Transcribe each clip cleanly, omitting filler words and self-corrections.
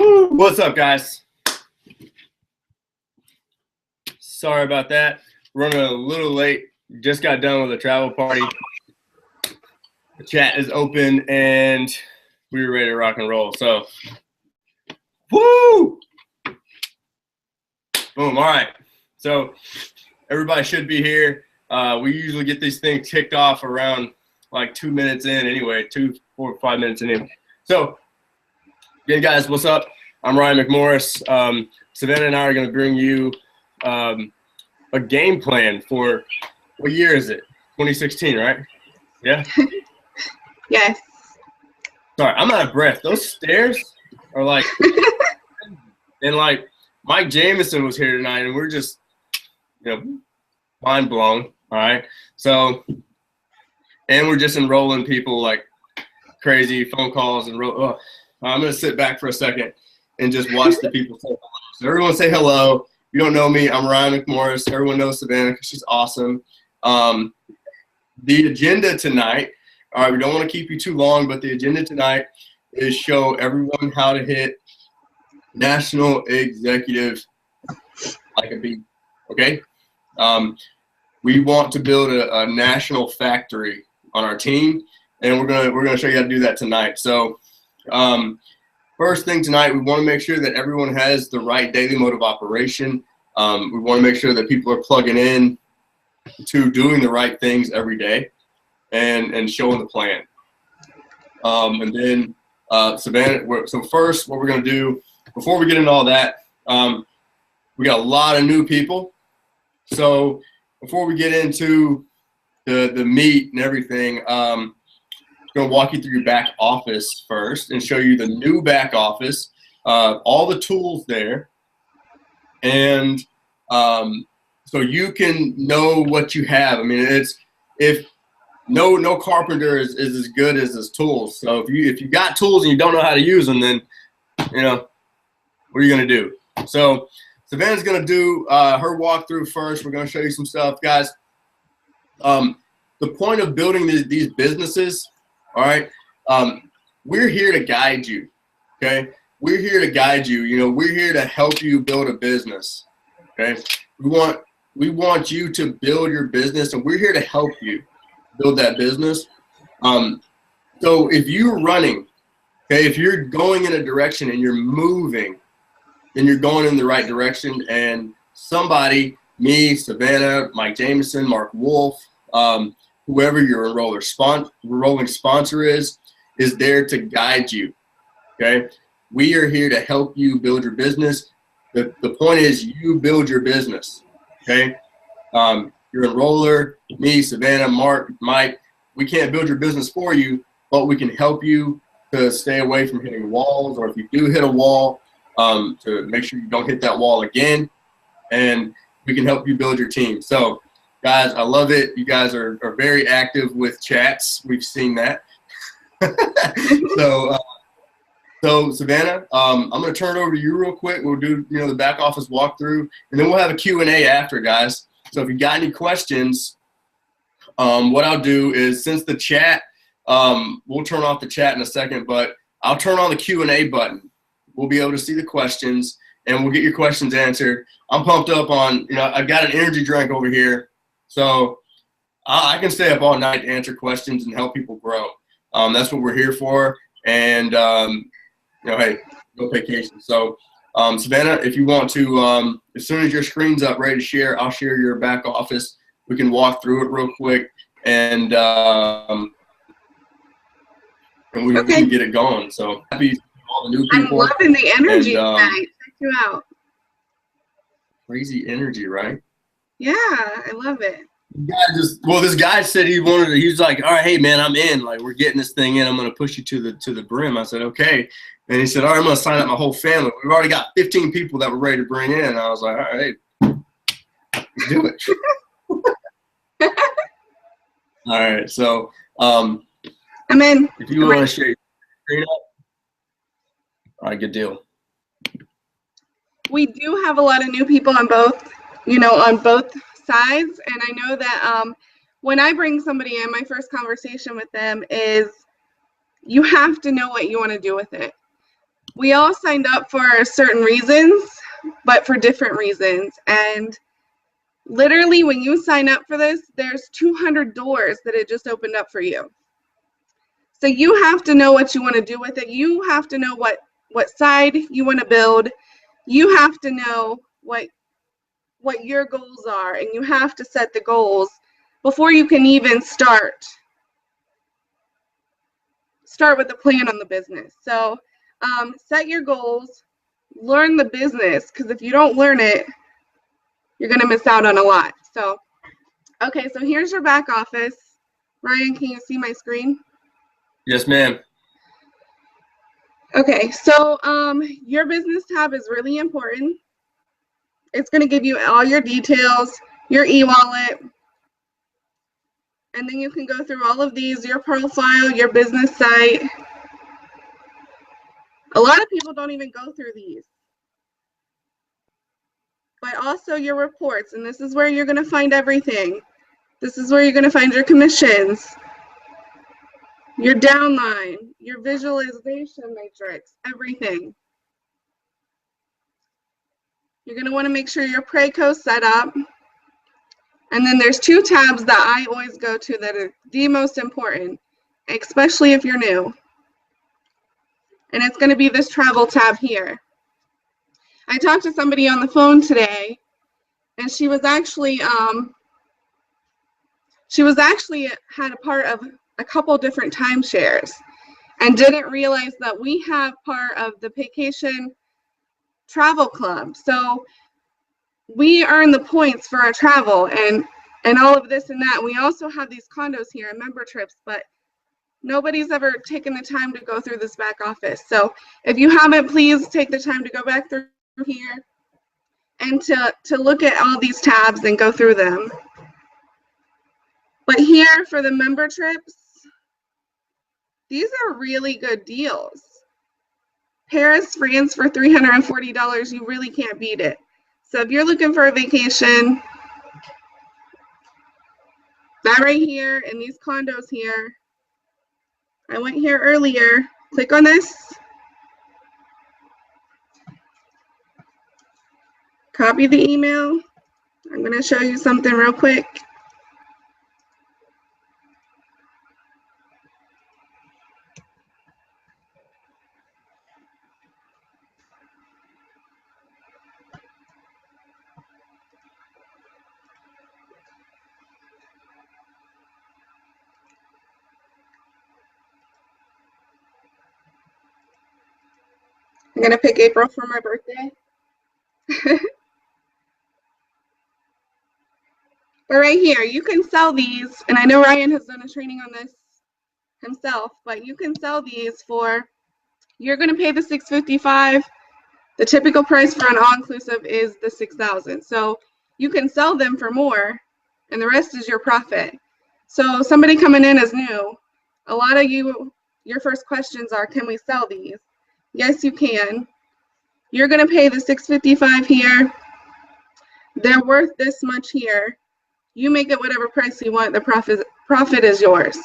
Woo! What's up, guys? Sorry about that. Running a little late. Just got done with a travel party. The chat is open and we were ready to rock and roll. So, woo! Boom. All right. So, everybody should be here. We usually get these things kicked off around like 2 minutes in anyway, 2, 4, 5 minutes in. So, again, guys, what's up? I'm Ryan McMorris. Savannah and I are going to bring you a game plan for, what year is it? 2016, right? Yeah? Yes. Sorry, I'm out of breath. Those stairs are like, and like Mike Jameson was here tonight, and we're just, mind blown. All right. So, and we're just enrolling people like crazy, phone calls and I'm going to sit back for a second and just watch the people say hello. So everyone say hello. You don't know me. I'm Ryan McMorris. Everyone knows Savannah because she's awesome. The agenda tonight, all right, we don't want to keep you too long, but the agenda tonight is show everyone how to hit national executive like a bee, okay? We want to build a national factory on our team, and we're gonna show you how to do that tonight. So first thing tonight, we want to make sure that everyone has the right daily mode of operation. We want to make sure that people are plugging in to doing the right things every day and showing the plan. And then Savannah, so first what we're going to do, before we get into all that, we got a lot of new people. So before we get into the meat and everything, I'm going to walk you through your back office first and show you the new back office, all the tools there, and so you can know what you have. I mean, if no carpenter is as good as his tools. So if you got tools and you don't know how to use them, then what are you gonna do? So Savannah's gonna do her walkthrough first. We're gonna show you some stuff, guys. The point of building these businesses, all right, we're here to guide you. Okay, we're here to guide you. We're here to help you build a business. Okay, we want you to build your business, and we're here to help you build that business. So if you're running, okay, if you're going in a direction and you're moving, then you're going in the right direction. And somebody, me, Savannah, Mike Jameson, Mark Wolf, whoever your enrolling sponsor is there to guide you. Okay, we are here to help you build your business. The point is you build your business. Okay, your enroller, me, Savannah, Mark, Mike, we can't build your business for you, but we can help you to stay away from hitting walls, or if you do hit a wall, to make sure you don't hit that wall again, and we can help you build your team. So, guys, I love it. You guys are very active with chats. We've seen that. So Savannah, I'm going to turn it over to you real quick. We'll do the back office walkthrough, and then we'll have a Q&A after, guys. So if you got any questions, what I'll do is, since the chat, we'll turn off the chat in a second, but I'll turn on the Q&A button. We'll be able to see the questions, and we'll get your questions answered. I'm pumped up on, I've got an energy drink over here, so I can stay up all night to answer questions and help people grow. That's what we're here for, and hey, no vacation. So Savannah, if you want to, as soon as your screen's up, ready to share, I'll share your back office. We can walk through it real quick, and we can get it going. So happy to all the new people. I'm loving the energy tonight. Check you out. Crazy energy, right? Yeah, I love it. This guy said he was like, all right, hey man, I'm in. Like, we're getting this thing in. I'm gonna push you to the brim. I said, okay. And he said, all right, I'm gonna sign up my whole family. We've already got 15 people that we're ready to bring in. And I was like, all right, let's do it. All right, so I'm in. If you want to share your screen up, all right, good deal. We do have a lot of new people on both, on both sides, and I know that when I bring somebody in, my first conversation with them is, you have to know what you want to do with it. we all signed up for certain reasons, but for different reasons. And literally when you sign up for this, there's 200 doors that it just opened up for you. So you have to know what you want to do with it. You have to know what side you want to build. You have to know what your goals are, and you have to set the goals before you can even start with a plan on the business. So set your goals, learn the business, because if you don't learn it, you're going to miss out on a lot. So, okay, so here's your back office. Ryan, can you see my screen? Yes, ma'am. Okay, so your business tab is really important. It's going to give you all your details, your e-wallet, and then you can go through all of these, your profile, your business site. A lot of people don't even go through these. But also your reports, and this is where you're going to find everything. This is where you're going to find your commissions, your downline, your visualization matrix, everything. You're going to want to make sure your Preco's set up. And then there's two tabs that I always go to that are the most important, especially if you're new. And it's going to be this travel tab here. I talked to somebody on the phone today, and she was actually had a part of a couple different timeshares and didn't realize that we have part of the Vacation Travel Club. So we earn the points for our travel and all of this and that. We also have these condos here and member trips, but nobody's ever taken the time to go through this back office. So if you haven't, please take the time to go back through here and to look at all these tabs and go through them. But here for the member trips, these are really good deals. Paris, France for $340, you really can't beat it. So if you're looking for a vacation, that right here and these condos here, I went here earlier, click on this, copy the email. I'm going to show you something real quick. I'm going to pick April for my birthday. But right here, you can sell these, and I know Ryan has done a training on this himself, but you can sell these for, you're going to pay the $655. The typical price for an all-inclusive is the $6,000. So you can sell them for more, and the rest is your profit. So somebody coming in as new, a lot of you, your first questions are, can we sell these? Yes, you can. You're going to pay the $655 here. They're worth this much here. You make it whatever price you want. The profit is yours.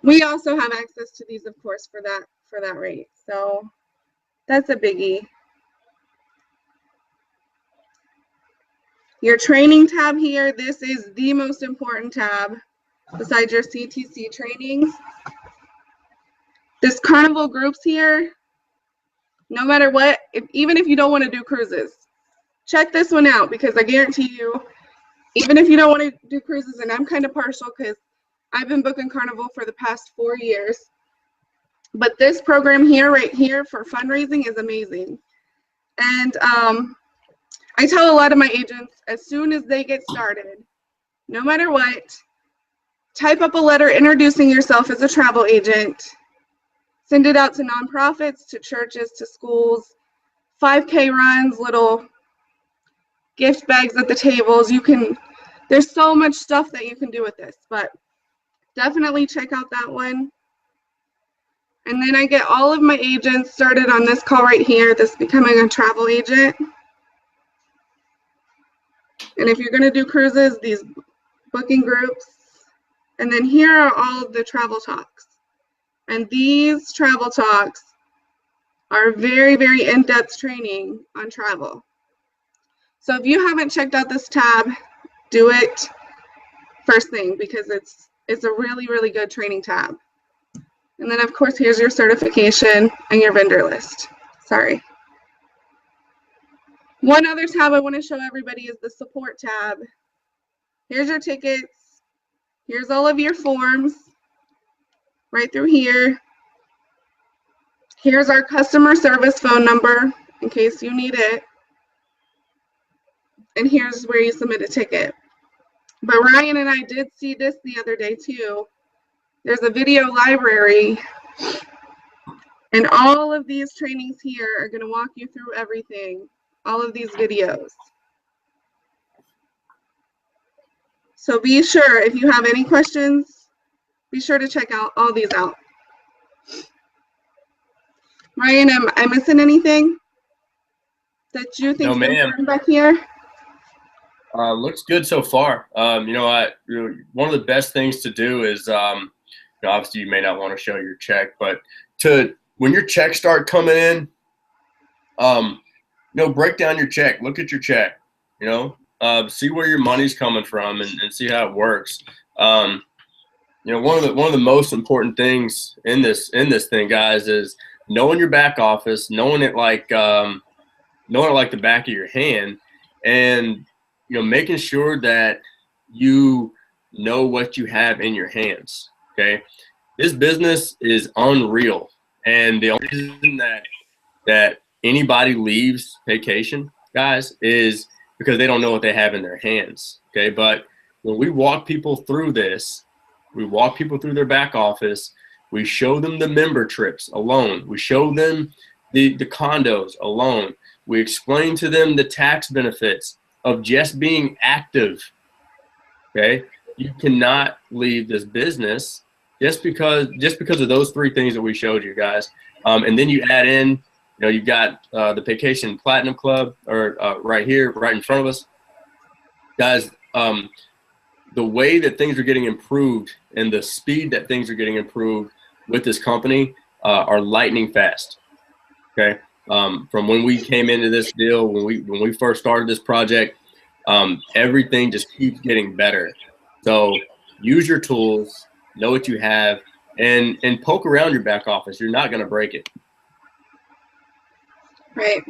We also have access to these, of course, for that rate. So that's a biggie. Your training tab here, this is the most important tab besides your CTC trainings. This Carnival groups here, no matter what, even if you don't want to do cruises, check this one out, because I guarantee you, even if you don't want to do cruises, and I'm kind of partial because I've been booking Carnival for the past 4 years, but this program here, right here for fundraising is amazing. And I tell a lot of my agents, as soon as they get started, no matter what, type up a letter introducing yourself as a travel agent, send it out to nonprofits, to churches, to schools, 5K runs, little gift bags at the tables. There's so much stuff that you can do with this, but definitely check out that one. And then I get all of my agents started on this call right here, this Becoming a Travel Agent. And if you're going to do cruises, these booking groups. And then here are all of the travel talks. And these travel talks are very, very in-depth training on travel. So if you haven't checked out this tab, do it first thing because it's a really, really good training tab. And then of course, here's your certification and your vendor list. Sorry. One other tab I want to show everybody is the support tab. Here's your tickets. Here's all of your forms right through here. Here's our customer service phone number in case you need it. And here's where you submit a ticket. But Ryan and I did see this the other day too. There's a video library, and all of these trainings here are going to walk you through everything, all of these videos. So be sure, if you have any questions, be sure to check out all these out. Ryan, am I missing anything that you think is important back here? Looks good so far. One of the best things to do is, obviously you may not want to show your check, but when your checks start coming in, break down your check, look at your check, see where your money's coming from and see how it works. One of the most important things in this thing, guys, is knowing your back office, knowing it like the back of your hand, and making sure that you know what you have in your hands. Okay, this business is unreal, and the only reason that anybody leaves vacation, guys, is because they don't know what they have in their hands. Okay, but when we walk people through this, we walk people through their back office. We show them the member trips alone. We show them the condos alone. We explain to them the tax benefits of just being active. Okay, you cannot leave this business just because of those three things that we showed you, guys. And then you add in, you've got the Vacation Platinum Club, or right here, right in front of us, guys. The way that things are getting improved and the speed that things are getting improved with this company are lightning fast. Okay, from when we came into this deal, when we first started this project, everything just keeps getting better. So use your tools, know what you have, and poke around your back office. You're not going to break it. Right.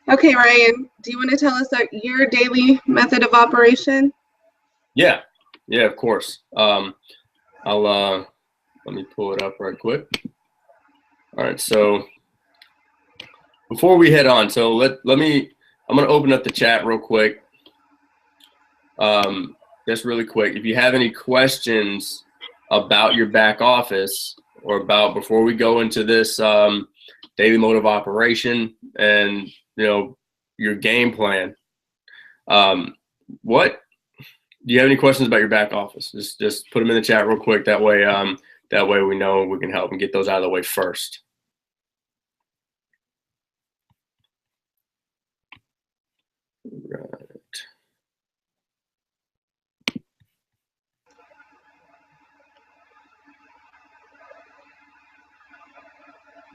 Okay, Ryan, do you want to tell us your daily method of operation? Yeah, of course. Let me pull it up right quick. All right, so before we head on, so I'm going to open up the chat real quick. Just really quick. If you have any questions about your back office or about before we go into this daily mode of operation and your game plan, what do you have any questions about your back office? Just put them in the chat real quick. That way we know we can help and get those out of the way first. Right.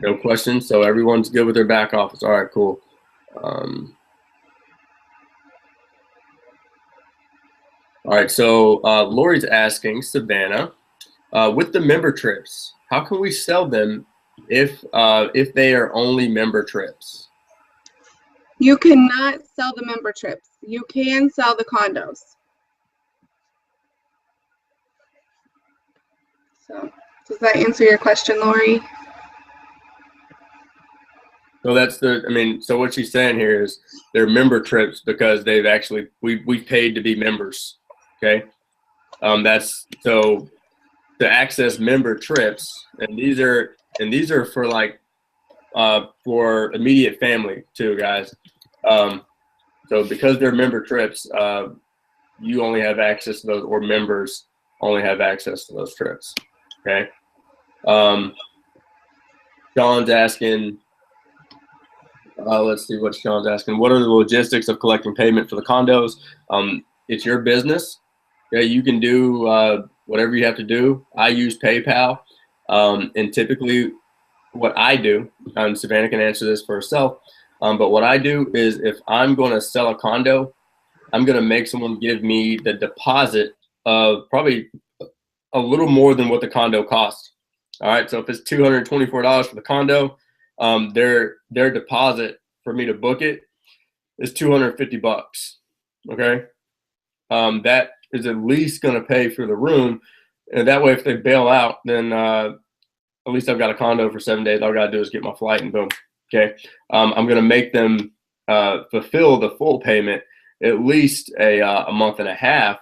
No questions. So everyone's good with their back office. All right, cool. All right, so Lori's asking, Savannah, with the member trips, how can we sell them if they are only member trips? You cannot sell the member trips. You can sell the condos. So does that answer your question, Lori? So so what she's saying here is they're member trips because they've actually, we've paid to be members. Okay. That's so to access member trips, and these are for like, for immediate family too, guys. So because they're member trips, you only have access to those, or members only have access to those trips. Okay. Sean's asking, let's see what Sean's asking. What are the logistics of collecting payment for the condos? It's your business. Yeah, you can do whatever you have to do. I use PayPal, and typically what I do, Savannah can answer this for herself, but what I do is if I'm going to sell a condo, I'm going to make someone give me the deposit of probably a little more than what the condo costs. All right, so if it's $224 for the condo, their deposit for me to book it is $250. Okay, that is at least going to pay for the room, and that way, if they bail out, then at least I've got a condo for 7 days. All I got to do is get my flight, and boom. Okay, I'm going to make them fulfill the full payment at least a month and a half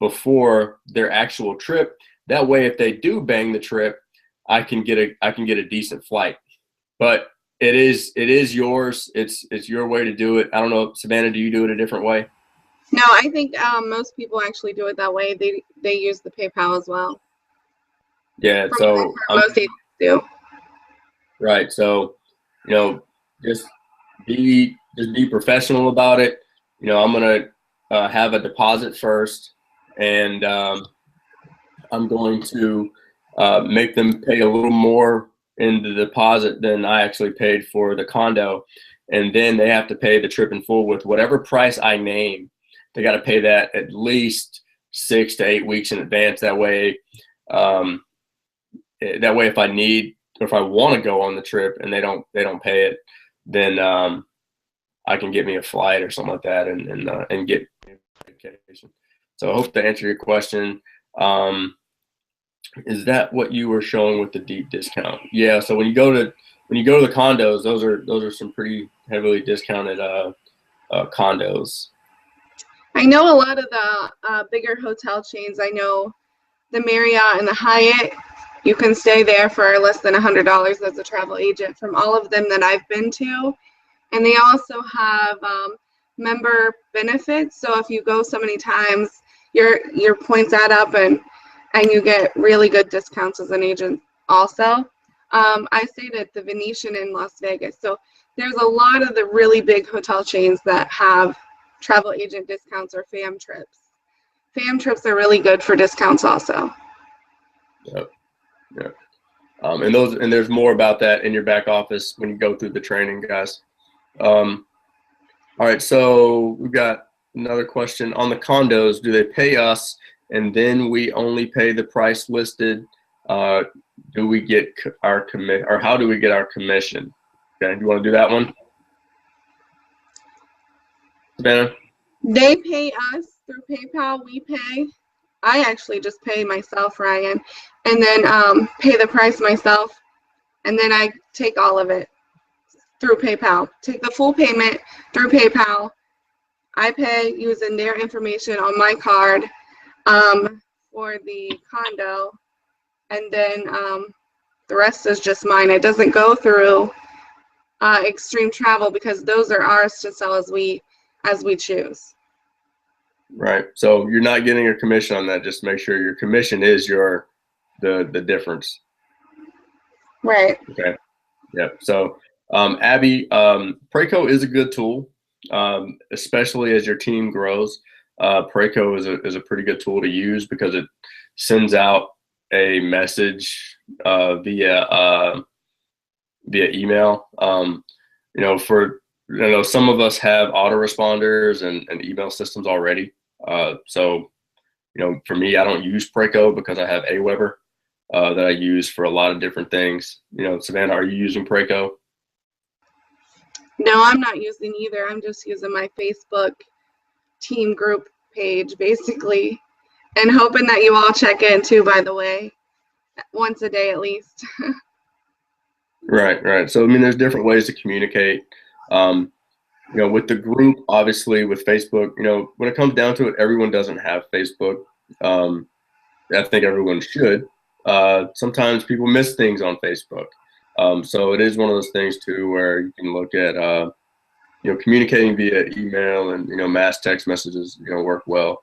before their actual trip. That way, if they do bang the trip, I can get a decent flight. But it is yours. It's your way to do it. I don't know, Savannah, do you do it a different way? No, I think most people actually do it that way. They use the PayPal as well. Yeah, so most agents do. Right. So, just be professional about it. I'm gonna have a deposit first, and I'm going to make them pay a little more in the deposit than I actually paid for the condo, and then they have to pay the trip in full with whatever price I name. They got to pay that at least 6 to 8 weeks in advance. That way, if I need or if I want to go on the trip and they don't pay it, then I can get me a flight or something like that and get vacation. So I hope to answer your question. Is that what you were showing with the deep discount? Yeah. So when you go to the condos, those are some pretty heavily discounted condos. I know a lot of the bigger hotel chains. I know the Marriott and the Hyatt. You can stay there for less than $100 as a travel agent from all of them that I've been to. And they also have member benefits. So if you go so many times, your points add up and you get really good discounts as an agent also. I stayed at the Venetian in Las Vegas. So there's a lot of the really big hotel chains that have travel agent discounts or fam trips. Fam trips are really good for discounts also. Yep. Yeah. And there's more about that in your back office when you go through the training, guys. All right, so we've got another question on the condos. Do they pay us and then we only pay the price listed? Do we get our commit, or how do we get our commission? Okay, do you want to do that one, Savannah? They pay us through PayPal. We pay. I actually just pay myself, Ryan, and then pay the price myself, and then I take all of it through PayPal. Take the full payment through PayPal. I pay using their information on my card for the condo, and then the rest is just mine. It doesn't go through Extreme Travel because those are ours to sell as we choose. Right. So you're not getting a commission on that. Just make sure your commission is the difference. Right. Okay. Yep. So Abby, Preco is a good tool, especially as your team grows. Preco is a pretty good tool to use because it sends out a message via email. Some of us have autoresponders and email systems already. So for me, I don't use Preco because I have Aweber that I use for a lot of different things. Savannah, are you using Preco? No, I'm not using either. I'm just using my Facebook team group page, basically, and hoping that you all check in too, by the way, once a day at least. Right. So, there's different ways to communicate. With the group, obviously with Facebook, when it comes down to it, everyone doesn't have Facebook. I think everyone should. Sometimes people miss things on Facebook. So it is one of those things too, where you can look at, communicating via email and, mass text messages, work well.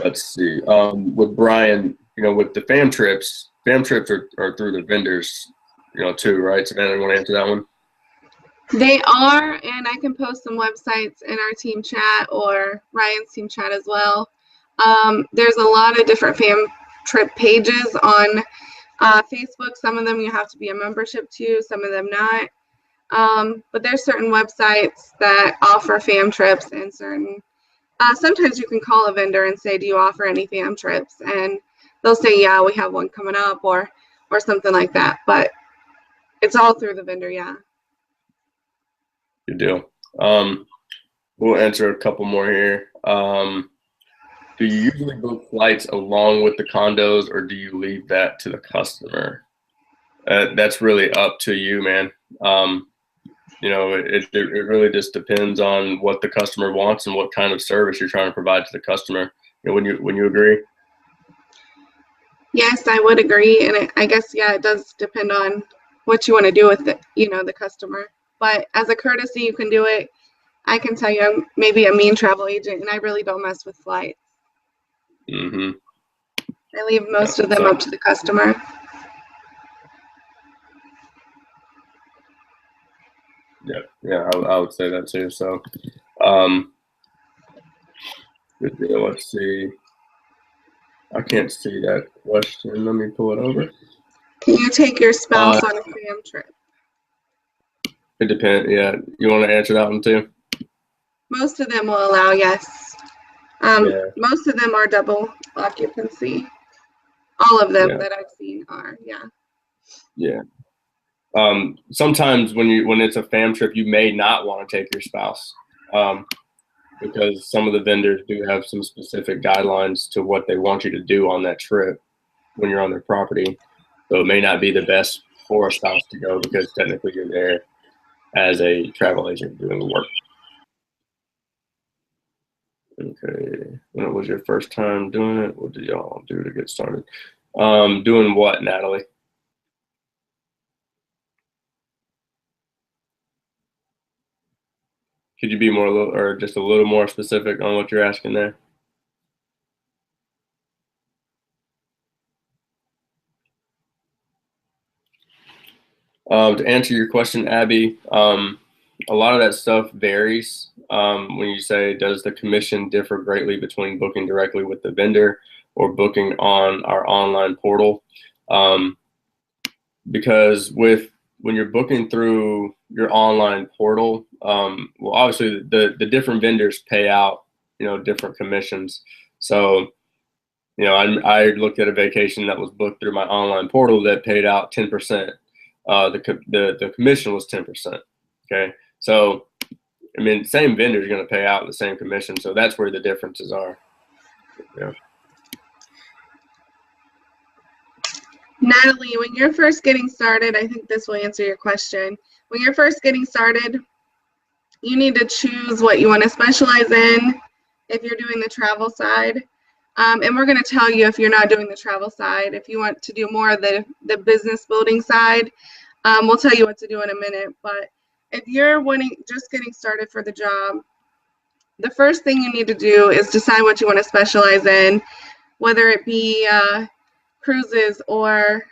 Let's see, with Brian, with the fam trips are through the vendors, too, right? Savannah, you want to answer that one? They are, and I can post some websites in our team chat or Ryan's team chat as well. There's a lot of different fam trip pages on Facebook. Some of them you have to be a membership to, some of them not. But there's certain websites that offer fam trips, and certain sometimes you can call a vendor and say, do you offer any fam trips? And they'll say, yeah, we have one coming up, or something like that. But it's all through the vendor, yeah. Good deal. We'll answer a couple more here. Do you usually book flights along with the condos, or do you leave that to the customer? That's really up to you, man. You know, it really just depends on what the customer wants and what kind of service you're trying to provide to the customer. You know, when you agree? Yes, I would agree, and I guess, yeah, it does depend on what you want to do with the, the customer. But as a courtesy, you can do it. I can tell you, I'm maybe a mean travel agent, and I really don't mess with flights. Mm-hmm. I leave most of them up to the customer. Yeah, I would say that too. So, good deal. Let's see. I can't see that question. Let me pull it over. Can you take your spouse on a fam trip? It depends. Yeah, you want to answer that one too? Most of them will allow, yes. Yeah. Most of them are double occupancy. All of them that I've seen are, yeah. Yeah. Sometimes when it's a fam trip, you may not want to take your spouse, because some of the vendors do have some specific guidelines to what they want you to do on that trip when you're on their property. So it may not be the best for a spouse to go, because technically you're there as a travel agent doing the work. Okay. When it was your first time doing it, what did y'all do to get started? Doing what, Natalie? Could you be just a little more specific on what you're asking there? To answer your question, Abby, a lot of that stuff varies. When you say, does the commission differ greatly between booking directly with the vendor or booking on our online portal? Because when you're booking through your online portal, well, obviously the different vendors pay out, different commissions. So, I looked at a vacation that was booked through my online portal that paid out 10%. The commission was 10%. Okay. So, I mean, same vendor is going to pay out the same commission. So that's where the differences are. Yeah. Natalie, when you're first getting started, I think this will answer your question. When you're first getting started, you need to choose what you want to specialize in if you're doing the travel side. And we're going to tell you if you're not doing the travel side. If you want to do more of the business building side, we'll tell you what to do in a minute. But if you're just getting started for the job, the first thing you need to do is decide what you want to specialize in, whether it be cruises or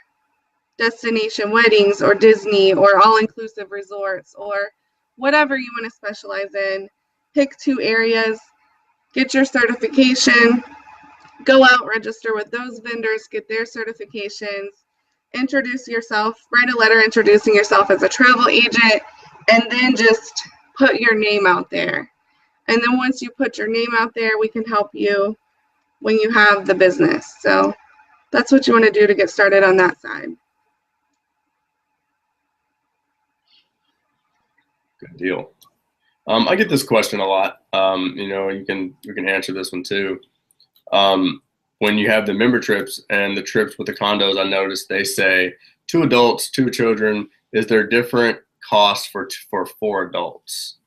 destination weddings or Disney or all-inclusive resorts or whatever you want to specialize in. Pick 2 areas, get your certification, go out, register with those vendors, get their certifications, introduce yourself, write a letter introducing yourself as a travel agent, and then just put your name out there. And then once you put your name out there, we can help you when you have the business. So that's what you want to do to get started on that side. Good deal. I get this question a lot. You can answer this one too. When you have the member trips and the trips with the condos, I noticed they say 2 adults, 2 children. Is there different costs for 4 adults?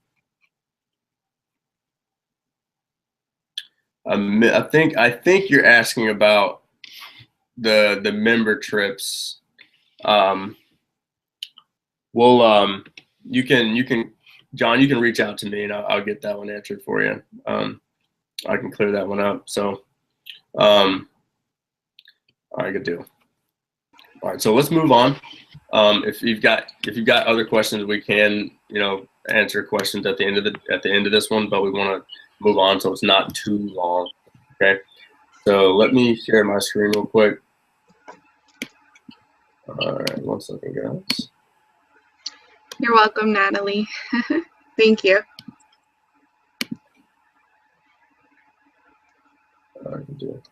I think you're asking about the member trips. You can, John, you can reach out to me and I'll get that one answered for you. I can clear that one up. So, all right, good deal. All right, so let's move on. If you've got other questions, we can, answer questions at the end of this one, but we want to move on so it's not too long. Okay. So let me share my screen real quick. All right, 1 second, guys. You're welcome, Natalie. Thank you. I can do it.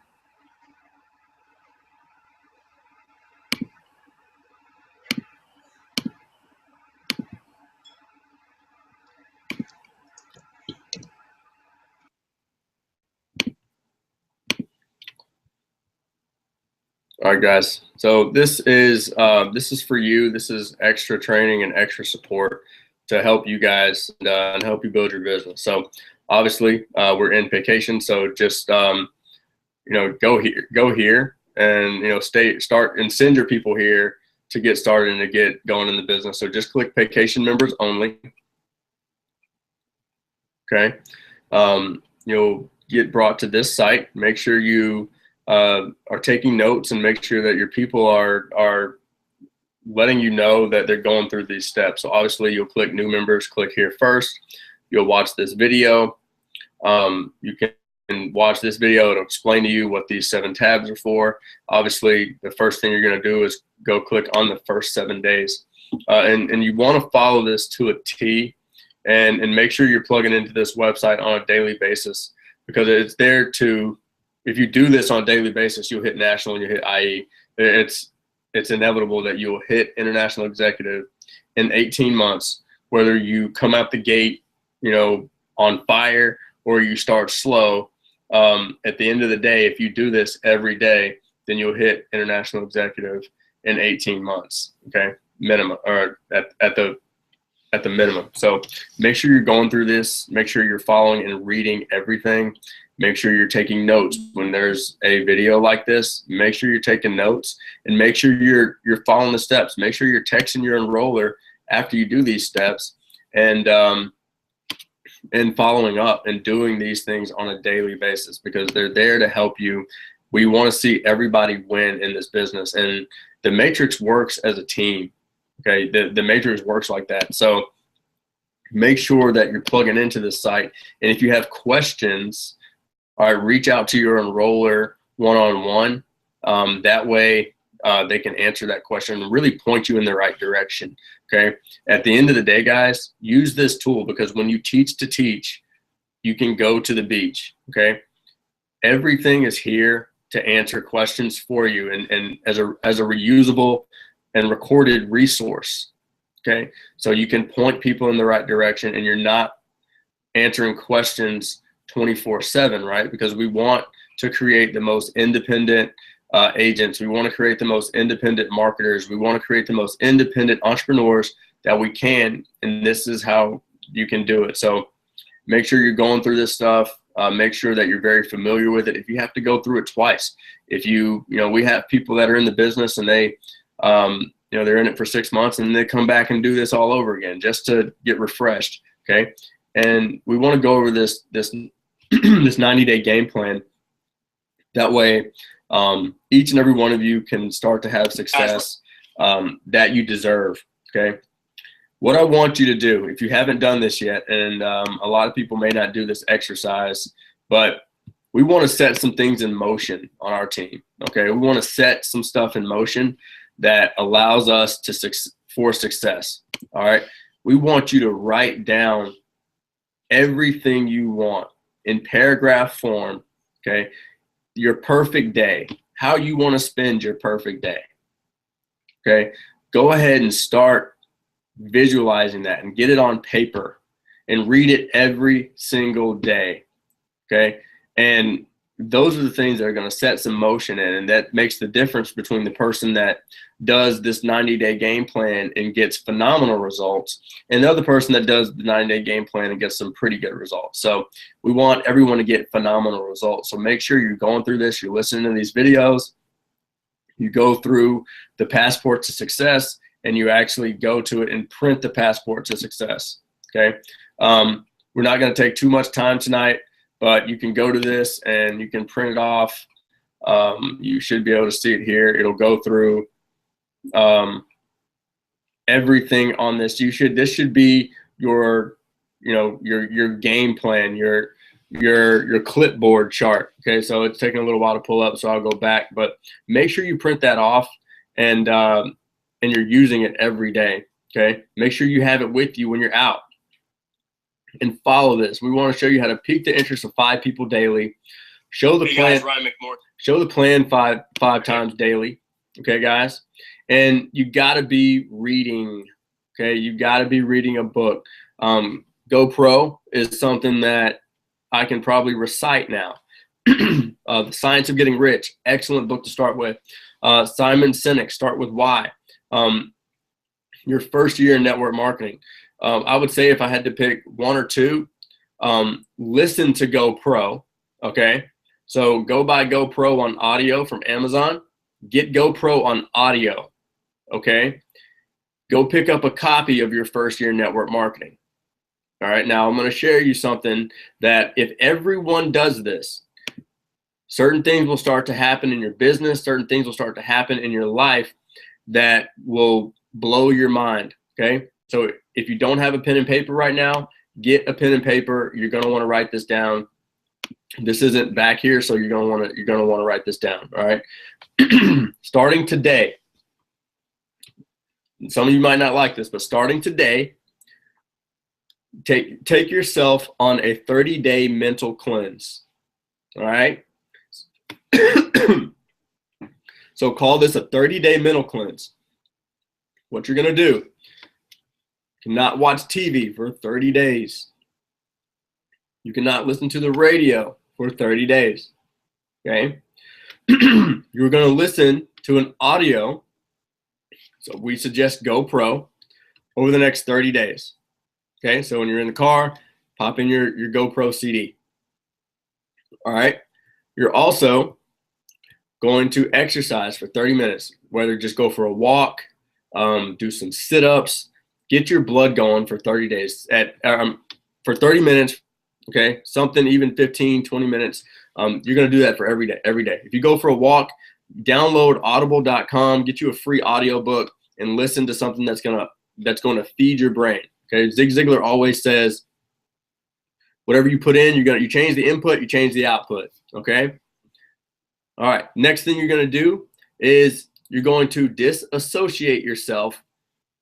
All right, guys. So this is for you. This is extra training and extra support to help you guys and help you build your business. So obviously we're in vacation, so just go here, and start and send your people here to get started and to get going in the business. So just click vacation members only. Okay. You'll get brought to this site. Make sure you are taking notes, and make sure that your people are letting you know that they're going through these steps. So obviously you'll click new members, click here first. You'll watch this video. You can watch this video. It'll explain to you what these 7 tabs are for. Obviously the first thing you're going to do is go click on the first 7 days. And you want to follow this to a T, and make sure you're plugging into this website on a daily basis, because it's there to, if you do this on a daily basis, you'll hit national and you'll hit IE. It's inevitable that you'll hit international executive in 18 months, whether you come out the gate, on fire, or you start slow. At the end of the day, if you do this every day, then you'll hit international executive in 18 months. Okay, minimum, or at the minimum. So make sure you're going through this. Make sure you're following and reading everything. Make sure you're taking notes when there's a video like this. Make sure you're taking notes, and make sure you're following the steps. Make sure you're texting your enroller after you do these steps, and following up and doing these things on a daily basis, because they're there to help you. We want to see everybody win in this business, and the matrix works as a team. Okay, the matrix works like that. So make sure that you're plugging into this site, and if you have questions, all right, reach out to your enroller one-on-one. That way they can answer that question and really point you in the right direction. Okay. At the end of the day, guys, use this tool, because when you teach to teach, you can go to the beach. Okay. Everything is here to answer questions for you, and as a reusable and recorded resource. Okay. So you can point people in the right direction, and you're not answering questions 24/7, right? Because we want to create the most independent agents. We want to create the most independent marketers. We want to create the most independent entrepreneurs that we can, and this is how you can do it. So make sure you're going through this stuff. Make sure that you're very familiar with it. If you have to go through it twice, if we have people that are in the business, and they, they're in it for 6 months, and they come back and do this all over again just to get refreshed. Okay. And we want to go over this this 90-day game plan. That way, each and every one of you can start to have success that you deserve. Okay. What I want you to do, if you haven't done this yet, and a lot of people may not do this exercise, but we want to set some things in motion on our team. Okay. We want to set some stuff in motion that allows us for success. All right. We want you to write down everything you want in paragraph form. Okay. Your perfect day, how you want to spend your perfect day. Okay. Go ahead and start visualizing that, and get it on paper, and read it every single day. Okay. And those are the things that are going to set some motion in, and that makes the difference between the person that does this 90-day game plan and gets phenomenal results, and the other person that does the 90-day game plan and gets some pretty good results. So we want everyone to get phenomenal results. So make sure you're going through this, you're listening to these videos, you go through the passport to success, and you actually go to it and print the passport to success. Okay. We're not going to take too much time tonight, but you can go to this and you can print it off. You should be able to see it here. It'll go through everything on this. This should be your, your game plan, your clipboard chart. Okay, so it's taking a little while to pull up, so I'll go back, but make sure you print that off and you're using it every day. Okay, make sure you have it with you when you're out, and follow this. We want to show you how to pique the interest of 5 people daily. Show the plan. Ryan McMorgan. Show the plan five times daily. Okay, guys, and you got to be reading. Okay, you got to be reading a book. GoPro is something that I can probably recite now. The Science of Getting Rich, excellent book to start with. Simon Sinek, Start with Why. Your first year in network marketing. I would say if I had to pick 1 or 2, listen to GoPro. Okay, so go buy GoPro on audio from Amazon. Get GoPro on audio. Okay, go pick up a copy of your first year in network marketing. All right, now I'm going to share you something that if everyone does this, certain things will start to happen in your business, certain things will start to happen in your life that will blow your mind. Okay, so if you don't have a pen and paper right now, get a pen and paper. You're going to want to write this down. This isn't back here, so you're going to want to write this down. All right, starting today. Some of you might not like this, but starting today, take yourself on a 30-day mental cleanse. All right. So call this a 30-day mental cleanse. What you're going to do, you cannot watch TV for 30 days. You cannot listen to the radio for 30 days. Okay. You're going to listen to an audio. So we suggest GoPro over the next 30 days. Okay, so when you're in the car, pop in your GoPro CD. All right, you're also going to exercise for 30 minutes, whether just go for a walk, do some sit-ups, get your blood going for 30 days for 30 minutes. Okay, something even 15, 20 minutes. You're going to do that for every day. If you go for a walk, download audible.com, get you a free audio book, and listen to something that's going to feed your brain. Okay, Zig Ziglar always says, whatever you put in, you change the input, you change the output. Okay. All right. Next thing you're going to do is you're going to disassociate yourself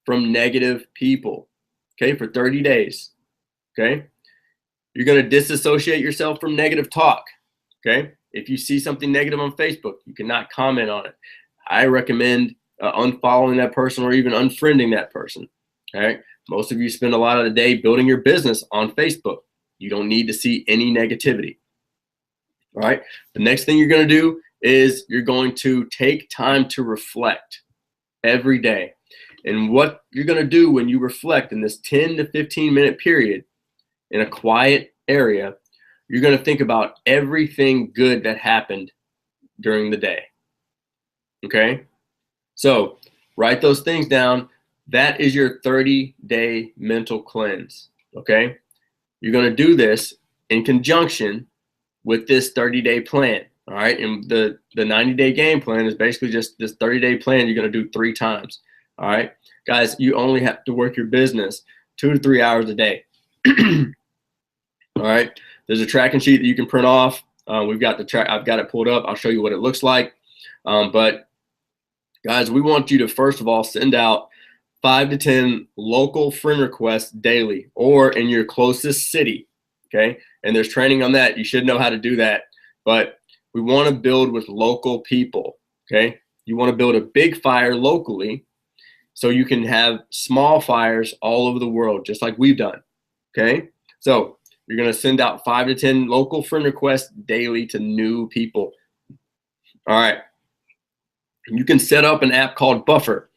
from negative people. Okay, for 30 days. Okay. You're going to disassociate yourself from negative talk. Okay. If you see something negative on Facebook, you cannot comment on it. I recommend unfollowing that person or even unfriending that person. Okay. Most of you spend a lot of the day building your business on Facebook. You don't need to see any negativity. All right. The next thing you're going to do is you're going to take time to reflect every day. And what you're going to do when you reflect in this 10 to 15 minute period in a quiet area, you're going to think about everything good that happened during the day. Okay. So write those things down. That is your 30-day mental cleanse. Okay. You're going to do this in conjunction with this 30-day plan. All right. And the 90-day game plan is basically just this 30-day plan you're going to do 3 times. All right. Guys, you only have to work your business 2 to 3 hours a day. All right. There's a tracking sheet that you can print off. We've got the track. I've got it pulled up. I'll show you what it looks like. But guys, we want you to first of all send out 5 to 10 local friend requests daily or in your closest city. Okay. And there's training on that. You should know how to do that. But we want to build with local people. Okay. You want to build a big fire locally so you can have small fires all over the world, just like we've done. Okay. So you're going to send out 5 to 10 local friend requests daily to new people. All right. You can set up an app called Buffer.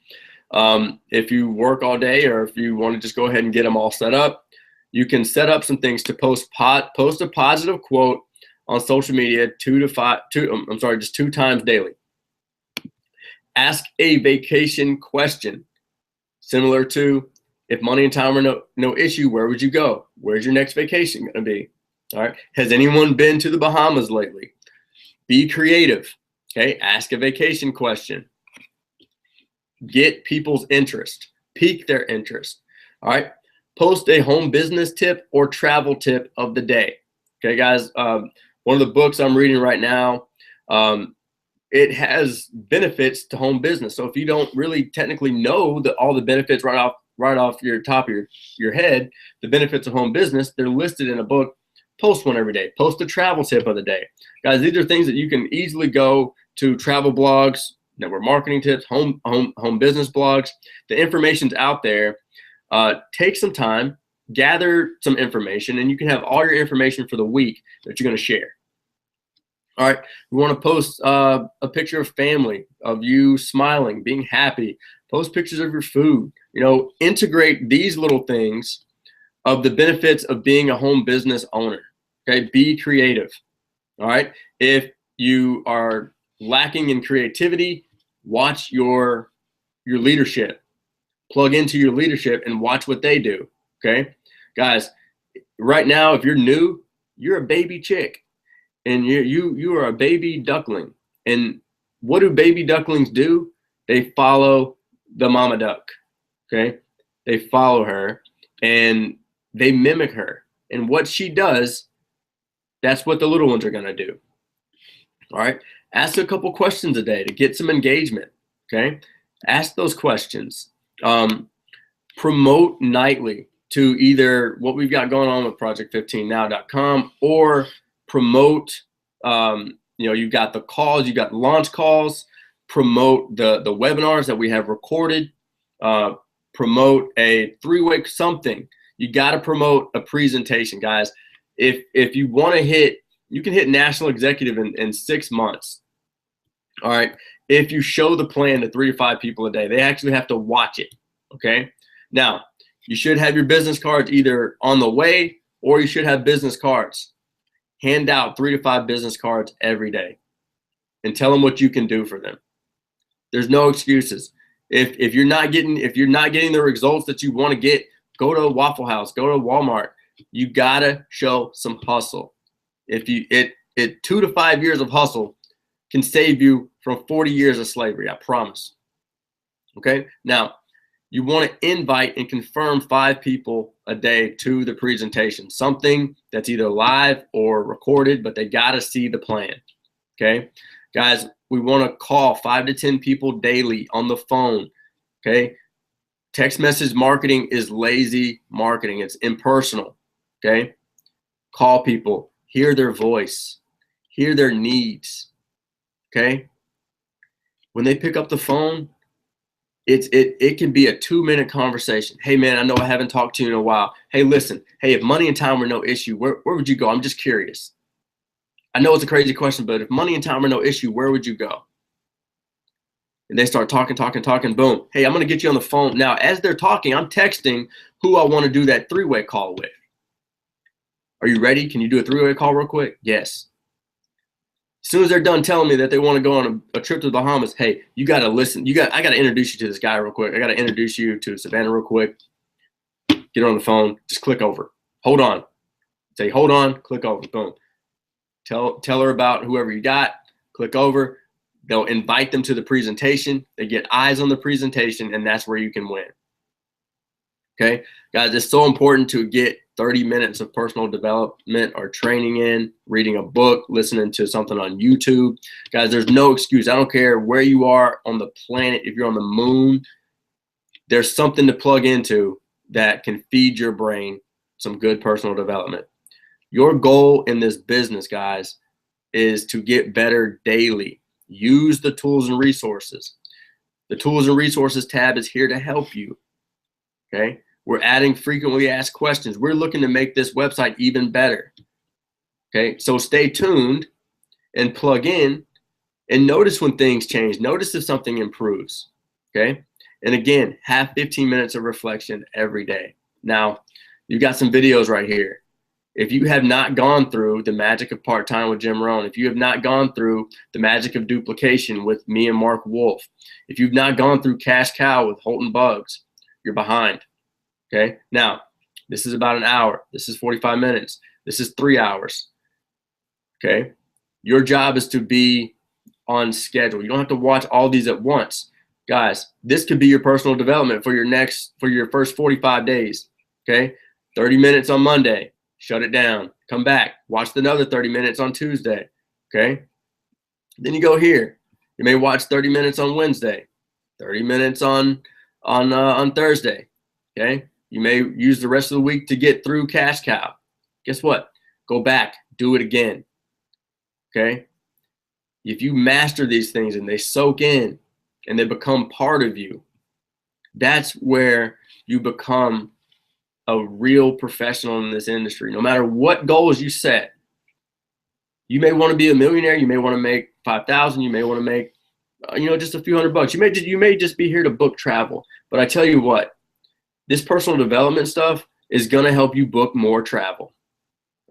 If you work all day or if you want to just go ahead and get them all set up, you can set up some things to post a positive quote on social media 2 times daily. Ask a vacation question similar to, if money and time are no issue, where would you go? Where's your next vacation going to be? All right. Has anyone been to the Bahamas lately? Be creative. Okay. Ask a vacation question. Get people's interest, pique their interest. All right. Post a home business tip or travel tip of the day. Okay, guys. One of the books I'm reading right now, it has benefits to home business. So if you don't really technically know all the benefits right off your top of your head, the benefits of home business, they're listed in a book. Post one every day. Post a travel tip of the day. Guys, these are things that you can easily go to travel blogs, network marketing tips, home business blogs. The information's out there. Take some time, gather some information, and you can have all your information for the week that you're going to share. All right, we want to post a picture of family, of you smiling, being happy. Post pictures of your food. You know, integrate these little things of the benefits of being a home business owner. Okay, be creative. All right, if you are lacking in creativity, watch your leadership. Plug into your leadership and watch what they do. Okay, guys, right now, if you're new, you're a baby chick. And you are a baby duckling. And what do baby ducklings do? They follow the mama duck. Okay? They follow her and they mimic her. And what she does, that's what the little ones are going to do. All right? Ask a couple questions a day to get some engagement. Okay? Ask those questions. Promote nightly to either what we've got going on with project15now.com or promote, you've got the calls, you've got launch calls, promote the webinars that we have recorded, promote a 3-way something. You got to promote a presentation, guys. If you want to you can hit national executive in 6 months. All right. If you show the plan to 3 to 5 people a day, they actually have to watch it. Okay. Now, you should have your business cards either on the way or you should have business cards. Hand out 3 to 5 business cards every day and tell them what you can do for them. There's no excuses. If you're not getting the results that you want to get, go to Waffle House, go to Walmart. You gotta show some hustle. 2 to 5 years of hustle can save you from 40 years of slavery, I promise. Okay? Now, you want to invite and confirm 5 people a day to the presentation. Something that's either live or recorded, but they got to see the plan. Okay? Guys, we want to call 5 to 10 people daily on the phone. Okay? Text message marketing is lazy marketing. It's impersonal. Okay? Call people. Hear their voice. Hear their needs. Okay? When they pick up the phone, it can be a 2-minute conversation. Hey man, I know I haven't talked to you in a while. Hey, listen. Hey, if money and time were no issue, where would you go? I'm just curious. I know it's a crazy question, but if money and time were no issue, where would you go? And they start talking. Boom. Hey, I'm going to get you on the phone. Now, as they're talking, I'm texting who I want to do that 3-way call with. Are you ready? Can you do a 3-way call real quick? Yes. As soon as they're done telling me that they want to go on a trip to the Bahamas, hey, you got to listen. I got to introduce you to this guy real quick. I got to introduce you to Savannah real quick. Get her on the phone. Just click over. Hold on. Say, hold on. Click over. Boom. Tell her about whoever you got. Click over. They'll invite them to the presentation. They get eyes on the presentation, and that's where you can win. Okay, guys, it's so important to get 30 minutes of personal development or training in, reading a book, listening to something on YouTube. Guys, there's no excuse. I don't care where you are on the planet. If you're on the moon, there's something to plug into that can feed your brain some good personal development. Your goal in this business, guys, is to get better daily. Use the tools and resources. The tools and resources tab is here to help you. Okay. We're adding frequently asked questions. We're looking to make this website even better. Okay, so stay tuned and plug in and notice when things change. Notice if something improves. Okay, and again, have 15 minutes of reflection every day. Now, you've got some videos right here. If you have not gone through the magic of part-time with Jim Rohn, if you have not gone through the magic of duplication with me and Mark Wolf, if you've not gone through Cash Cow with Holton Bugs, you're behind. Okay, now this is about an hour. This is 45 minutes. This is 3 hours. Okay, your job is to be on schedule. You don't have to watch all these at once. Guys, this could be your personal development for your first 45 days. Okay. 30 minutes on Monday, shut it down, come back, watch another 30 minutes on Tuesday. Okay. Then you go here. You may watch 30 minutes on Wednesday, 30 minutes on Thursday. Okay. You may use the rest of the week to get through Cash Cow. Guess what? Go back, do it again. Okay. If you master these things and they soak in and they become part of you, that's where you become a real professional in this industry. No matter what goals you set, you may want to be a millionaire. You may want to make 5,000. You may want to make, just a few $100. You may just be here to book travel. But I tell you what, this personal development stuff is going to help you book more travel.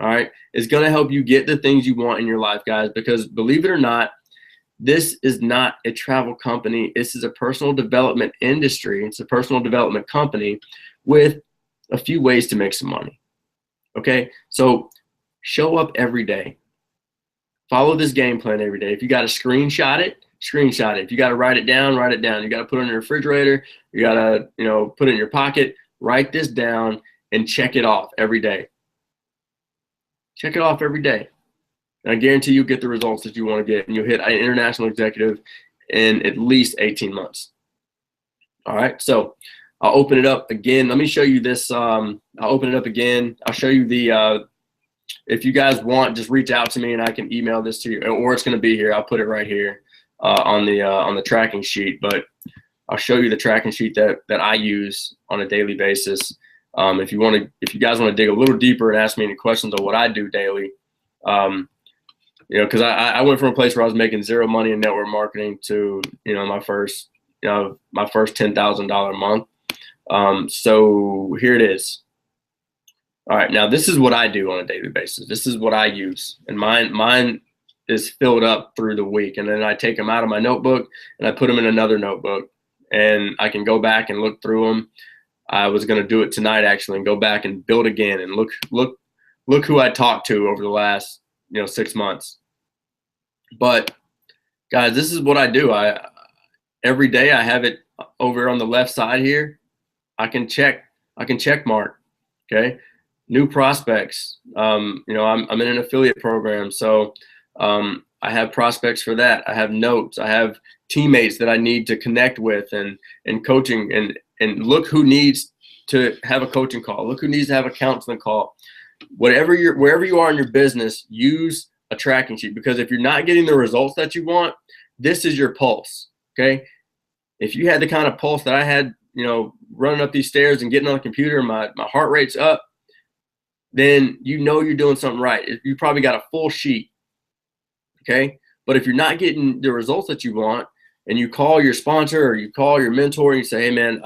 All right. It's going to help you get the things you want in your life, guys, because believe it or not, this is not a travel company. This is a personal development industry. It's a personal development company with a few ways to make some money. Okay. So show up every day. Follow this game plan every day. If you got to screenshot it, screenshot it. If you got to write it down, write it down. You got to put it in your refrigerator. You got to, put it in your pocket. Write this down and check it off every day. Check it off every day. And I guarantee you'll get the results that you want to get, and you'll hit an international executive in at least 18 months. All right. So I'll open it up again. Let me show you this. I'll open it up again. I'll show you the, if you guys want, just reach out to me and I can email this to you, or it's going to be here. I'll put it right here on the tracking sheet, but I'll show you the tracking sheet that I use on a daily basis. If you guys want to dig a little deeper and ask me any questions on what I do daily, because I went from a place where I was making zero money in network marketing to, my first $10,000 a month. So here it is. All right. Now this is what I do on a daily basis. This is what I use, and mine is filled up through the week. And then I take them out of my notebook and I put them in another notebook, and I can go back and look through them. I was going to do it tonight actually and go back and build again and look who I talked to over the last, 6 months. But guys, this is what I do. Every day I have it over on the left side here. I can check mark. Okay. New prospects. I'm in an affiliate program. So, I have prospects for that. I have notes. I have teammates that I need to connect with and coaching and look who needs to have a coaching call. Look who needs to have a counseling call. Wherever you are in your business, use a tracking sheet, because if you're not getting the results that you want, this is your pulse. Okay. If you had the kind of pulse that I had, running up these stairs and getting on the computer, my heart rate's up, then you're doing something right. You probably got a full sheet. Okay. But if you're not getting the results that you want, and you call your sponsor or you call your mentor and you say, hey man,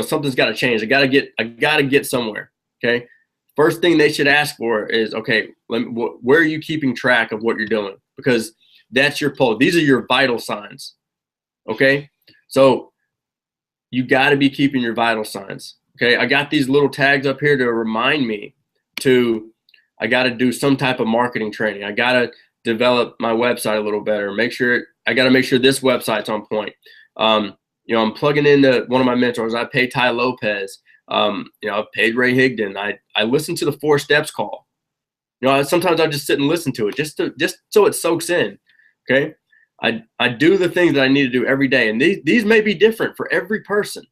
something's got to change. I got to get somewhere. Okay. First thing they should ask for is, okay, where are you keeping track of what you're doing? Because that's your pulse. These are your vital signs. Okay. So you got to be keeping your vital signs. Okay. I got these little tags up here to remind me I got to do some type of marketing training. I got to develop my website a little better. I got to make sure this website's on point. I'm plugging into one of my mentors. I pay Ty Lopez. I've paid Ray Higdon. I listen to the 4 Steps call. Sometimes I just sit and listen to it just so it soaks in. Okay. I do the things that I need to do every day. And these may be different for every person.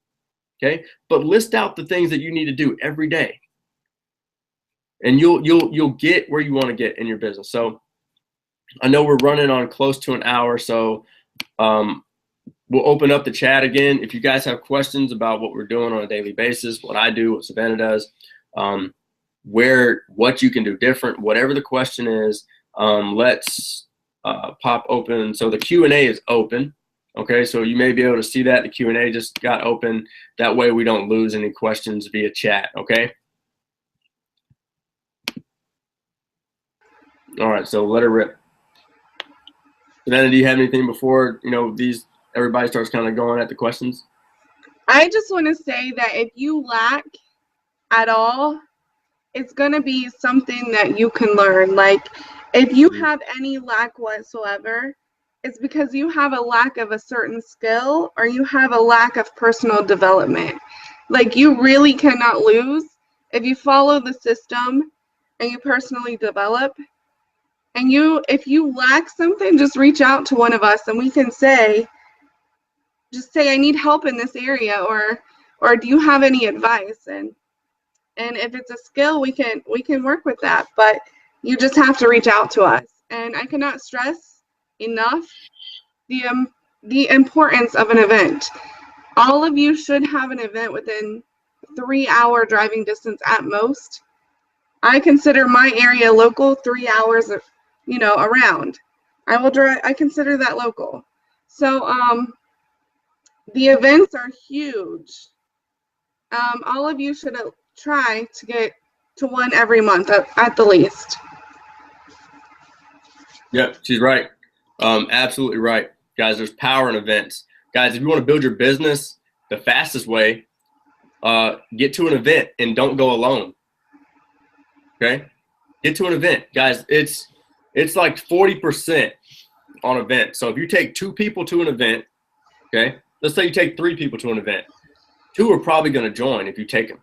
Okay. But list out the things that you need to do every day, and you'll get where you want to get in your business. So I know we're running on close to an hour. So, we'll open up the chat again. If you guys have questions about what we're doing on a daily basis, what I do, what Savannah does, what you can do different, whatever the question is, let's pop open. So the Q&A is open. Okay, so you may be able to see that. The Q&A just got open. That way we don't lose any questions via chat, okay? All right, so let her rip. Savannah, do you have anything before, everybody starts kind of going at the questions? I just want to say that if you lack at all, it's going to be something that you can learn. Like, if you have any lack whatsoever, it's because you have a lack of a certain skill or you have a lack of personal development. Like, you really cannot lose if you follow the system and you personally develop. And if you lack something, just reach out to one of us and we can just say, I need help in this area, or do you have any advice? And if it's a skill, we can work with that, but you just have to reach out to us. And I cannot stress enough the importance of an event. All of you should have an event within 3-hour driving distance at most. I consider my area local, 3 hours, around. I consider that local. So the events are huge. All of you should try to get to one every month at the least. Yep, she's right. Absolutely right. Guys, there's power in events. Guys, if you want to build your business the fastest way, get to an event and don't go alone. Okay? Get to an event. Guys, it's like 40% on event. So if you take 2 people to an event, okay, let's say you take 3 people to an event, 2 are probably going to join if you take them.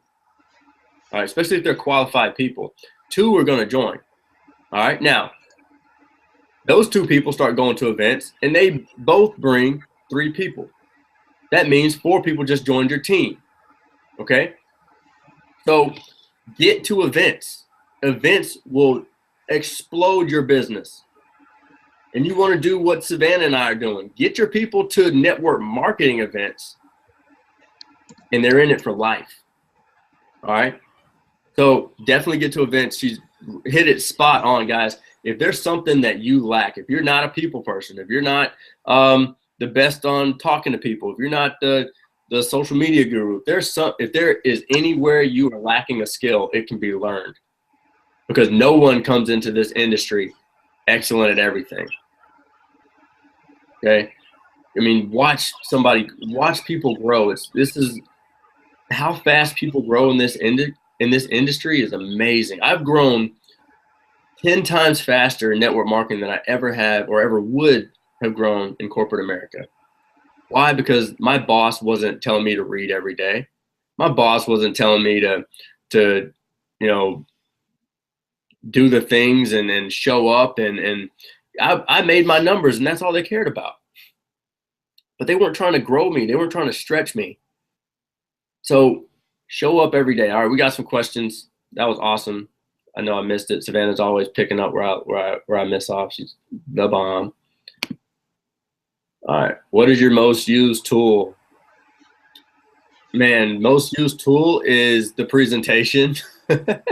All right, especially if they're qualified people. 2 are going to join. All right, now, those 2 people start going to events, and they both bring 3 people. That means 4 people just joined your team, okay? So get to events. Events will explode your business. And you want to do what Savannah and I are doing. Get your people to network marketing events, and they're in it for life, all right? So definitely get to events. She's hit it spot on, guys. If there's something that you lack, if you're not a people person, if you're not the best on talking to people, if you're not the social media guru, if there is anywhere you are lacking a skill, it can be learned, because no one comes into this industry excellent at everything. Okay, I mean, watch people grow. This is how fast people grow in this industry is amazing. I've grown 10 times faster in network marketing than I ever have or ever would have grown in corporate America. Why? Because my boss wasn't telling me to read every day. My boss wasn't telling me to do the things and show up, and I made my numbers, and that's all they cared about. But they weren't trying to grow me. They weren't trying to stretch me. So show up every day. All right, we got some questions. That was awesome. I know I missed it. Savannah's always picking up where I miss off. She's the bomb. All right, what is your most used tool? Man, most used tool is the presentation. That's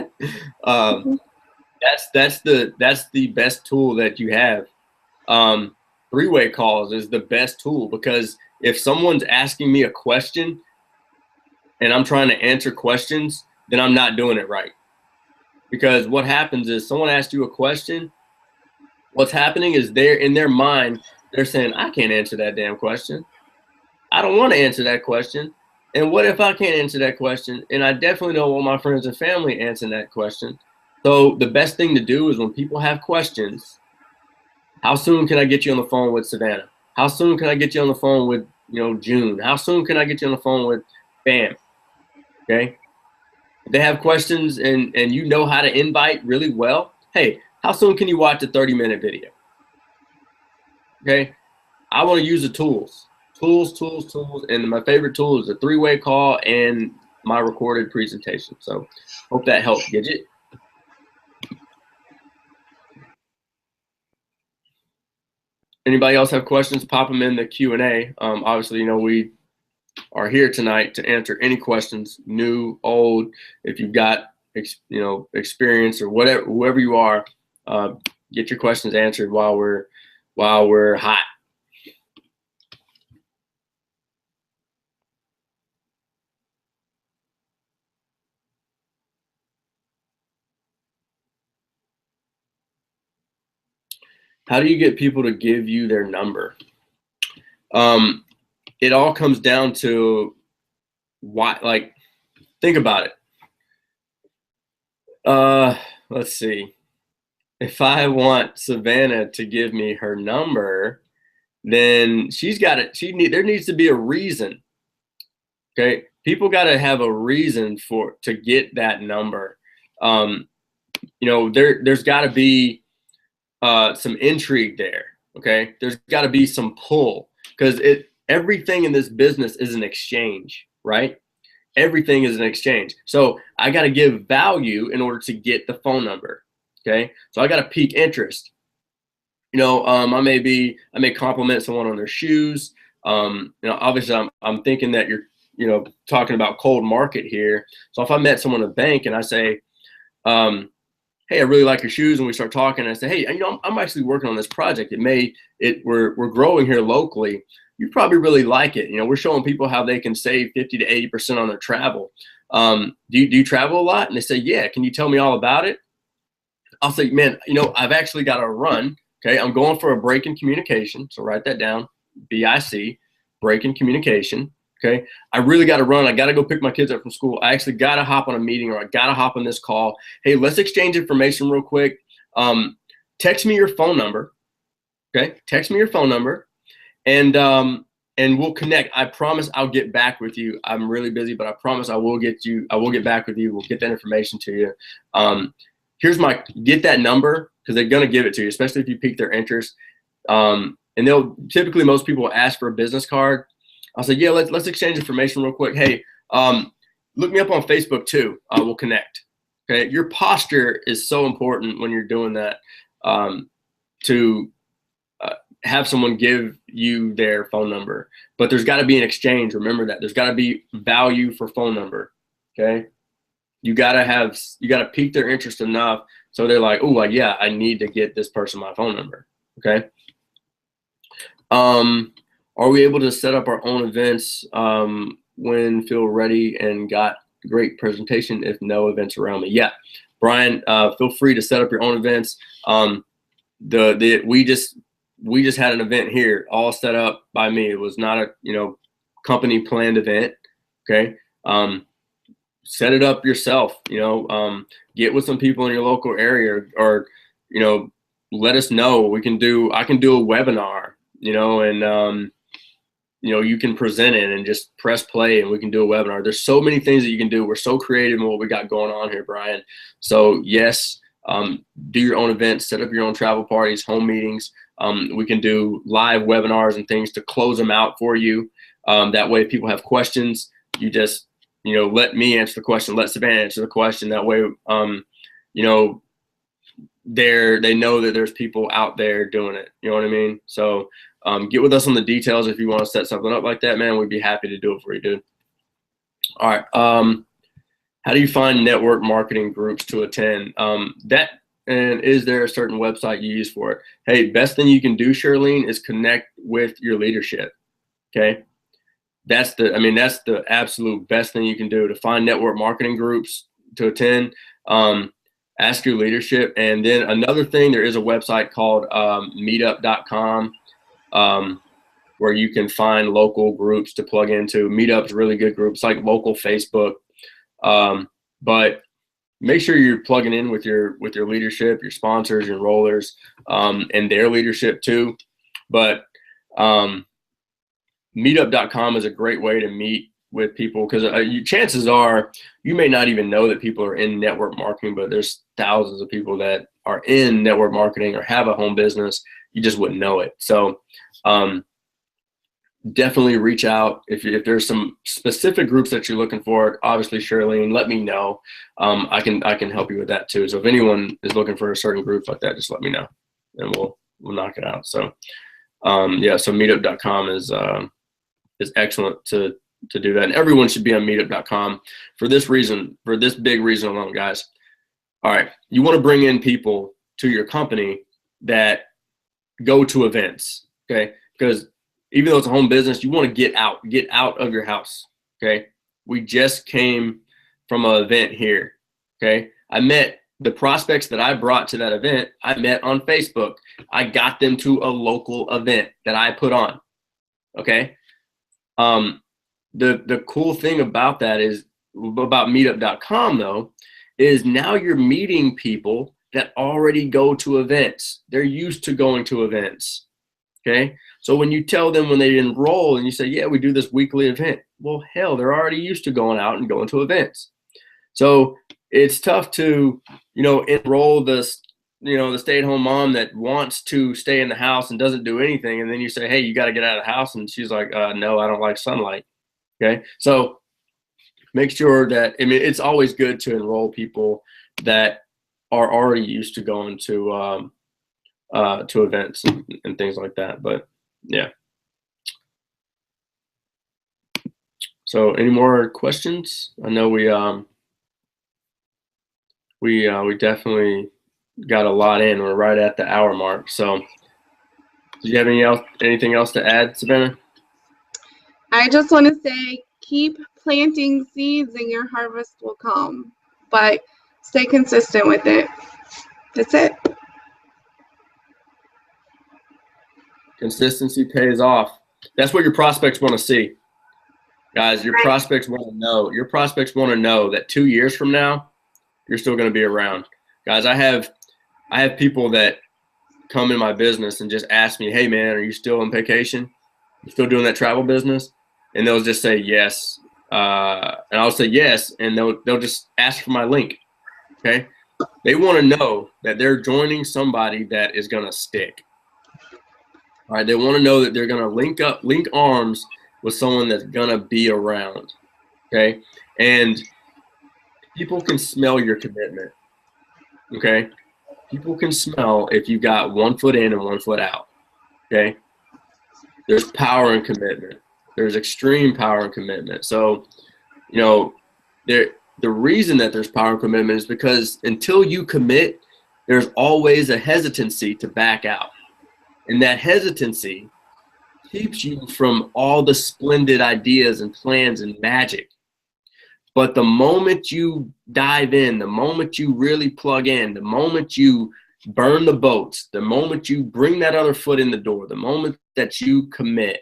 the best tool that you have. 3-way calls is the best tool, because if someone's asking me a question and I'm trying to answer questions, then I'm not doing it right. Because what happens is someone asks you a question, what's happening is in their mind, they're saying, I can't answer that damn question. I don't want to answer that question. And what if I can't answer that question? And I definitely don't want my friends and family answering that question. So the best thing to do is when people have questions, how soon can I get you on the phone with Savannah? How soon can I get you on the phone with, June? How soon can I get you on the phone with Bam? Okay. If they have questions and you know how to invite really well, hey, how soon can you watch a 30-minute video? Okay. I want to use the tools. And my favorite tool is a 3-way call and my recorded presentation. So hope that helped, Gidget. Anybody else have questions? Pop them in the Q&A. Obviously, we are here tonight to answer any questions, new, old. If you've got, experience or whatever, whoever you are, get your questions answered while we're hot. How do you get people to give you their number? It all comes down to why, think about it. Let's see. If I want Savannah to give me her number, then there needs to be a reason. Okay. People got to have a reason to get that number. There's got to be some intrigue there. Okay. There's got to be some pull, because everything in this business is an exchange, right? Everything is an exchange. So I got to give value in order to get the phone number. Okay. So I got to pique interest. I may compliment someone on their shoes. Obviously I'm thinking that you're, talking about cold market here. So if I met someone at a bank and I say, hey, I really like your shoes, and we start talking, and I say, hey, I'm actually working on this project. We're growing here locally. You probably really like it. We're showing people how they can save 50 to 80% on their travel. Do you travel a lot? And they say, yeah. Can you tell me all about it? I'll say, man, I've actually got to run. Okay. I'm going for a break in communication. So write that down. BIC, break in communication. Okay. I really got to run. I got to go pick my kids up from school. I actually got to hop on a meeting, or I got to hop on this call. Hey, let's exchange information real quick. Text me your phone number. Okay. Text me your phone number, and we'll connect. I promise I'll get back with you. I'm really busy, but I promise I will get back with you. We'll get that information to you. Get that number, because they're going to give it to you, especially if you pique their interest. And typically most people will ask for a business card. I'll say, yeah, let's exchange information real quick. Hey, look me up on Facebook too. We'll connect. Okay. Your posture is so important when you're doing that, to have someone give you their phone number, but there's got to be an exchange. Remember that there's got to be value for phone number. Okay. You got to pique their interest enough so they're like, oh, yeah, I need to get this person my phone number. Okay. Are we able to set up our own events when feel ready and got great presentation if no events around me? Yeah, Brian, feel free to set up your own events. We just had an event here, all set up by me. It was not a company planned event. Okay. Set it up yourself. Get with some people in your local area, or let us know. I can do a webinar. And you can present it and just press play, and we can do a webinar. There's so many things that you can do. We're so creative in what we got going on here, Brian. So yes, do your own events, set up your own travel parties, home meetings. We can do live webinars and things to close them out for you. That way, if people have questions, you just, let me answer the question, let Savannah answer the question. That way, they know that there's people out there doing it. You know what I mean? So get with us on the details if you want to set something up like that, man. We'd be happy to do it for you, dude. All right. How do you find network marketing groups to attend? And is there a certain website you use for it? Hey, best thing you can do, Charlene, is connect with your leadership. Okay. That's the absolute best thing you can do to find network marketing groups to attend. Ask your leadership. And then another thing, there is a website called meetup.com where you can find local groups to plug into. Meetup's really good groups, like local Facebook. But make sure you're plugging in with your leadership, your sponsors, your enrollers, and their leadership too. But meetup.com is a great way to meet with people, because chances are you may not even know that people are in network marketing, but there's thousands of people that are in network marketing or have a home business. You just wouldn't know it. So definitely reach out. If there's some specific groups that you're looking for, obviously, Charlene, let me know. I can help you with that too. So if anyone is looking for a certain group like that, just let me know, and we'll knock it out. So yeah, so meetup.com is excellent to do that. And everyone should be on meetup.com for this reason, for this big reason alone, guys. All right. You want to bring in people to your company that go to events. Okay. Because even though it's a home business, you want to get out of your house. Okay. We just came from an event here. Okay. I met the prospects that I brought to that event. I met on Facebook. I got them to a local event that I put on. Okay. The cool thing about that is, about meetup.com though, is now you're meeting people that already go to events. They're used to going to events. Okay. So when you tell them when they enroll and you say, yeah, we do this weekly event, well, hell, they're already used to going out and going to events. So it's tough to, enroll this, the stay-at-home mom that wants to stay in the house and doesn't do anything. And then you say, hey, you got to get out of the house. And she's like, no, I don't like sunlight. Okay. So make sure that, it's always good to enroll people that are already used to going to events and things like that. But yeah. So any more questions? I know we definitely got a lot in. We're right at the hour mark. So do you have anything else to add, Savannah? I just want to say, keep planting seeds and your harvest will come, but stay consistent with it. That's it. Consistency pays off. That's what your prospects want to see. Guys, your prospects want to know. Your prospects want to know that 2 years from now, you're still going to be around. Guys, I have people that come in my business and just ask me, hey, man, are you still on vacation? You still doing that travel business? And they'll just say yes. And I'll say yes, and they'll just ask for my link. Okay? They want to know that they're joining somebody that is going to stick. All right, they want to know that they're going to link arms with someone that's going to be around. Okay? And people can smell your commitment. Okay? People can smell if you got 1 foot in and 1 foot out. Okay? There's power in commitment. There's extreme power and commitment. So, the reason that there's power and commitment is because until you commit, there's always a hesitancy to back out. And that hesitancy keeps you from all the splendid ideas and plans and magic. But the moment you dive in, the moment you really plug in, the moment you burn the boats, the moment you bring that other foot in the door, the moment that you commit,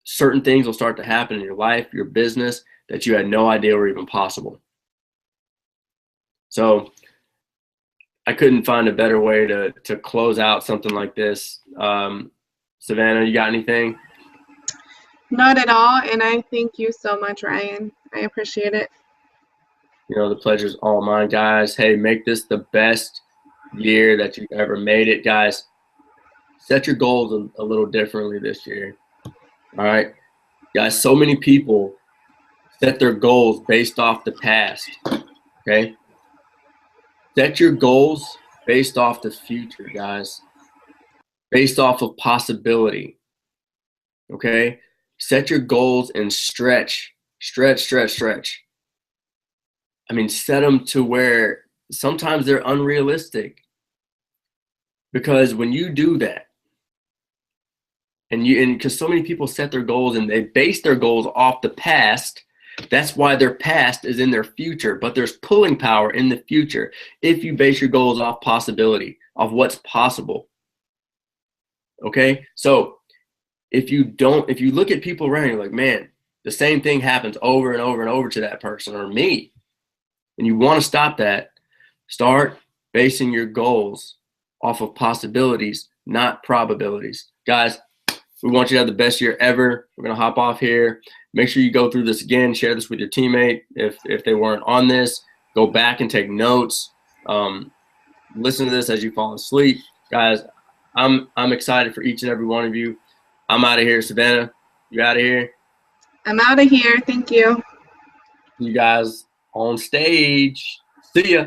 certain things will start to happen in your life, your business, that you had no idea were even possible. So I couldn't find a better way to close out something like this. Savannah, you got anything? Not at all. And I thank you so much, Ryan. I appreciate it. The pleasure's all mine, guys. Hey, make this the best year that you've ever made it, guys. Set your goals a little differently this year. All right, guys, so many people set their goals based off the past. Okay, set your goals based off the future, guys, based off of possibility. Okay, set your goals and stretch. Set them to where sometimes they're unrealistic, because when you do that, and because so many people set their goals and they base their goals off the past, that's why their past is in their future. But there's pulling power in the future if you base your goals off possibility, of what's possible. Okay, so if you look at people around, you're like, man, the same thing happens over and over and over to that person or me, and you want to stop that, start basing your goals off of possibilities, not probabilities. Guys, we want you to have the best year ever. We're going to hop off here. Make sure you go through this again. Share this with your teammate. If they weren't on this, go back and take notes. Listen to this as you fall asleep. Guys, I'm excited for each and every one of you. I'm out of here. Savannah, you out of here? I'm out of here. Thank you. You guys on stage. See ya.